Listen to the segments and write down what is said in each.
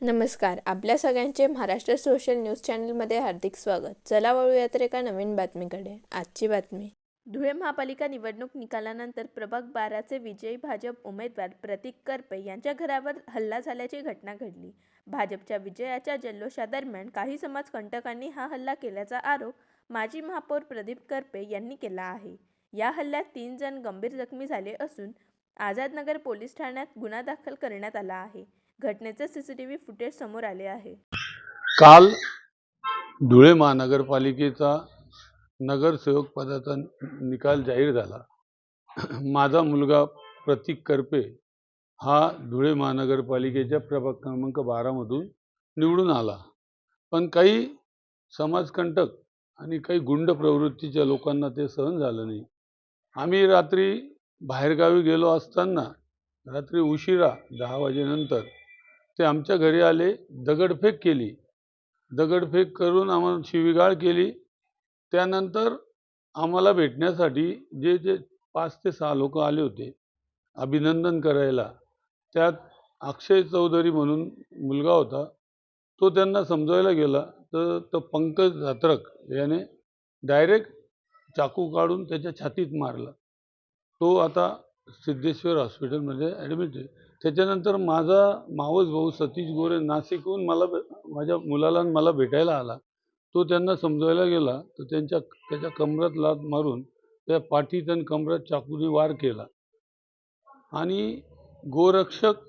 नमस्कार. आपल्या सगळ्यांचे महाराष्ट्र सोशल न्यूज चॅनलमध्ये हार्दिक स्वागत. चला वळूया तर एका नवीन बातमीकडे. आजची बातमी. धुळे महापालिका निवडणूक निकालानंतर प्रभाग 12चे विजयी भाजप उमेदवार प्रतीक करपे यांच्या घरावर हल्ला झाल्याची घटना घडली. भाजपच्या विजयाच्या जल्लोषादरम्यान काही समाजकंटकांनी हा हल्ला केल्याचा आरोप माजी महापौर प्रदीप करपे यांनी केला आहे. या हल्ल्यात 3 जण गंभीर जखमी झाले असून आझादनगर पोलीस ठाण्यात गुन्हा दाखल करण्यात आला आहे. घटनेचे सीसीटीव्ही फुटेज समोर आले आहे. काल धुळे महानगरपालिकेचा नगरसेवक पदाचा निकाल जाहीर झाला. माझा मुलगा प्रतीक करपे हा धुळे महानगरपालिकेच्या प्रभाग क्रमांक 12 मधून निवडून आला. पण काही समाजकंटक आणि काही गुंड प्रवृत्तीच्या लोकांना ते सहन झालं नाही. आम्ही रात्री बाहेरगावी गेलो असताना रात्री उशिरा 10 वाजेनंतर ते आमच्या घरी आले. दगडफेक केली. दगडफेक करून आम्हाला शिवीगाळ केली. त्यानंतर आम्हाला भेटण्यासाठी जे 5 ते 6 लोक आले होते अभिनंदन करायला, त्यात अक्षय चौधरी म्हणून मुलगा होता. तो त्यांना समजायला गेला तर तो पंकज धात्रक याने डायरेक्ट चाकू काढून त्याच्या छातीत मारला. तो आता सिद्धेश्वर हॉस्पिटलमध्ये ॲडमिट आहे. त्याच्यानंतर माझा मावस भाऊ सतीश गोरे नाशिकहून माझ्या मुलाला मला भेटायला आला. तो त्यांना समजवायला गेला तर त्याच्या कमरात लाथ मारून त्या पाठीत आणि कमरात चाकूने वार केला. आणि गोरक्षक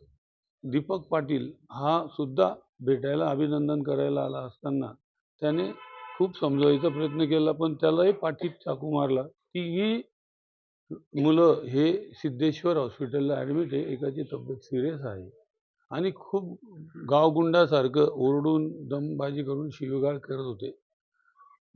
दीपक पाटील हा सुद्धा भेटायला अभिनंदन करायला आला असताना त्याने खूप समजवायचा प्रयत्न केला, पण त्यालाही पाठीत चाकू मारला. ही मुलं हे सिद्धेश्वर हॉस्पिटलला ॲडमिट आहे. एकाची तब्येत सिरियस आहे आणि खूप गावगुंडासारखं ओरडून दमबाजी करून शिवीगाळ करत होते.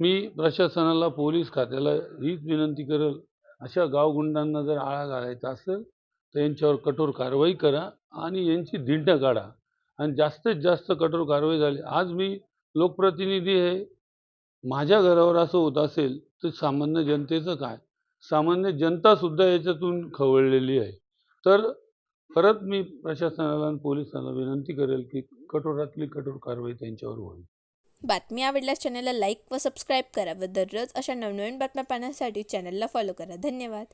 मी प्रशासनाला, पोलीस खात्याला हीच विनंती करेल, अशा गावगुंडांना जर आळा घालायचा असेल तर यांच्यावर कठोर कारवाई करा आणि यांची धिंड काढा आणि जास्तीत जास्त कठोर कारवाई झाली. आज मी लोकप्रतिनिधी आहे. माझ्या घरावर असं होत असेल तर सामान्य जनतेचं काय? सामान्य जनता सुद्धा याच्यातून खवळलेली आहे. तर परत मी प्रशासनाला आणि पोलिसांना विनंती करेल की कठोरातली कठोर कारवाई त्यांच्यावर होईल. बातमी आवडल्यास चॅनलला लाईक व सबस्क्राईब करा व दररोज अशा नवनवीन बातम्या पाहण्यासाठी चॅनलला फॉलो करा. धन्यवाद.